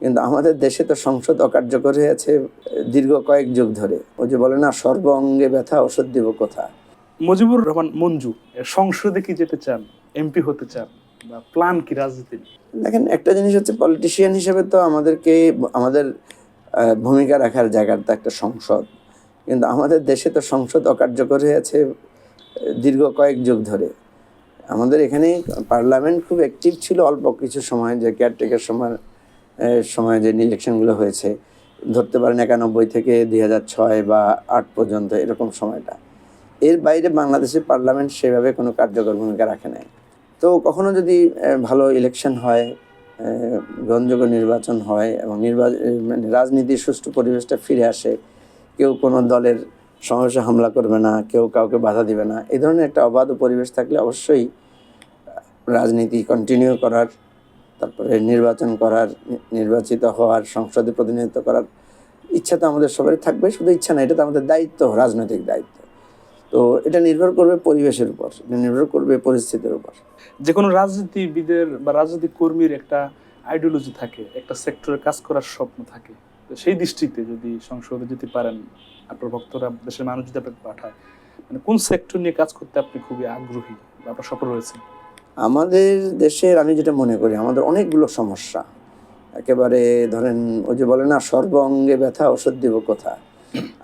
কিন্তু আমাদের দেশে তো সংসদ অকার্যকর হয়ে আছে দীর্ঘ কয়েক যুগ ধরে। ওই যে বলে না, সর্ব অঙ্গে ব্যথা ওষুধ দিব কোথা। মুজিবুর রহমান মঞ্জু সংসদে কি যেতে চান, এমপি হতে চান, বা প্ল্যান কি রাজনীতির? দেখেন, একটা জিনিস হচ্ছে, পলিটিশিয়ান হিসেবে তো আমাদেরকে আমাদের ভূমিকা রাখার জায়গাটা একটা সংসদ, কিন্তু আমাদের দেশে তো সংসদ অকার্যকর হয়ে আছে দীর্ঘ কয়েক যুগ ধরে। আমাদের এখানে পার্লামেন্ট খুব অ্যাক্টিভ ছিল অল্প কিছু সময়, যে কেয়ারটেকার সময় যে ইলেকশনগুলো হয়েছে, ধরতে পারেন 91 থেকে 2006 বা 8 পর্যন্ত এরকম সময়টা। এর বাইরে বাংলাদেশের পার্লামেন্ট সেভাবে কোনো কার্যকর ভূমিকা রাখে নাই। তো কখনো যদি ভালো ইলেকশন হয়, গ্রহণযোগ্য নির্বাচন হয় এবং মানে রাজনীতির সুষ্ঠু পরিবেশটা ফিরে আসে, কেউ কোনো দলের সমাবেশে হামলা করবে না, কেউ কাউকে বাধা দিবে না, এই ধরনের একটা অবাধ পরিবেশ থাকলে অবশ্যই রাজনীতি কন্টিনিউ করার, তারপরে নির্বাচন করার, নির্বাচিত হওয়ার, সংসদে প্রতিনিধিত্ব করার ইচ্ছা তো আমাদের সবারই থাকবে। শুধু ইচ্ছা না, এটা তো আমাদের দায়িত্ব, রাজনৈতিক দায়িত্ব। তো এটা নির্ভর করবে পরিবেশের উপর, এটা নির্ভর করবে পরিস্থিতির উপর। যে কোনো রাজনীতিবিদের বা রাজনৈতিক কর্মীর একটা আইডিওলজি থাকে, একটা সেক্টরে কাজ করার স্বপ্ন থাকে। তো সেই দৃষ্টিতে যদি সংসদে যেতে পারেন, আপনার ভক্তরা, দেশের মানুষ যদি আপনাকে পাঠায়, মানে কোন সেক্টর নিয়ে কাজ করতে আপনি খুবই আগ্রহী বা আপনার সফল রয়েছে? আমাদের দেশের, আমি যেটা মনে করি, আমাদের অনেকগুলো সমস্যা। একেবারে ধরেন, ওই যে বলে না, সর্ব অঙ্গে ব্যথা ওষুধ দিব কোথা।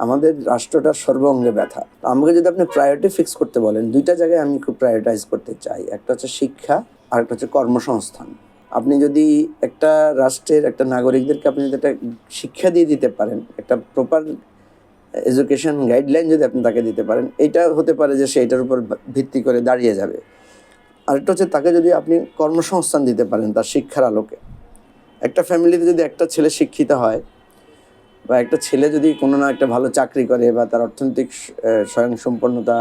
আমাদের রাষ্ট্রটার সর্ব অঙ্গে ব্যথা। আমাকে যদি আপনি প্রায়োরিটি ফিক্স করতে বলেন, দুইটা জায়গায় আমি খুব প্রায়োরিটাইজ করতে চাই। একটা হচ্ছে শিক্ষা, আর একটা হচ্ছে কর্মসংস্থান। আপনি যদি একটা রাষ্ট্রের একটা নাগরিকদেরকে আপনি যদি একটা শিক্ষা দিয়ে দিতে পারেন, একটা প্রপার এডুকেশন গাইডলাইন যদি আপনি তাকে দিতে পারেন, এটা হতে পারে যে সে এটার উপর ভিত্তি করে দাঁড়িয়ে যাবে। আরেকটা হচ্ছে, তাকে যদি আপনি কর্মসংস্থান দিতে পারেন তার শিক্ষার আলোকে। একটা ফ্যামিলিতে যদি একটা ছেলে শিক্ষিত হয়, বা একটা ছেলে যদি কোনো না একটা ভালো চাকরি করে, বা তার অর্থনৈতিক স্বয়ংসম্পন্নতা,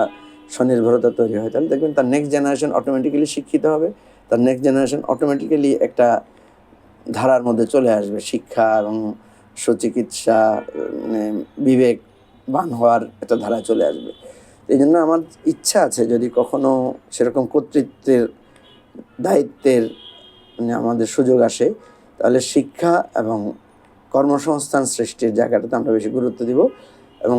স্বনির্ভরতা তৈরি হয়, তাহলে দেখবেন তার নেক্সট জেনারেশন অটোমেটিক্যালি শিক্ষিত হবে। তার নেক্সট জেনারেশন অটোমেটিক্যালি একটা ধারার মধ্যে চলে আসবে, শিক্ষা এবং সুচিকিৎসা, মানে বিবেকবান হওয়ার একটা ধারায় চলে আসবে। এই জন্য আমার ইচ্ছা আছে, যদি কখনো সেরকম কর্তৃত্বের, দায়িত্বের মানে আমাদের সুযোগ আসে, তাহলে শিক্ষা এবং কর্মসংস্থান সৃষ্টির জায়গাটাতে আমরা বেশি গুরুত্ব দিব। এবং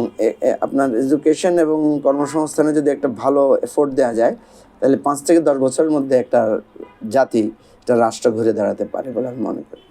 আপনার এডুকেশন এবং কর্মসংস্থানে যদি একটা ভালো এফোর্ট দেওয়া যায়, তাহলে 5 থেকে 10 বছরের মধ্যে একটা জাতি, একটা রাষ্ট্র ঘুরে দাঁড়াতে পারে বলে আমি মনে করি।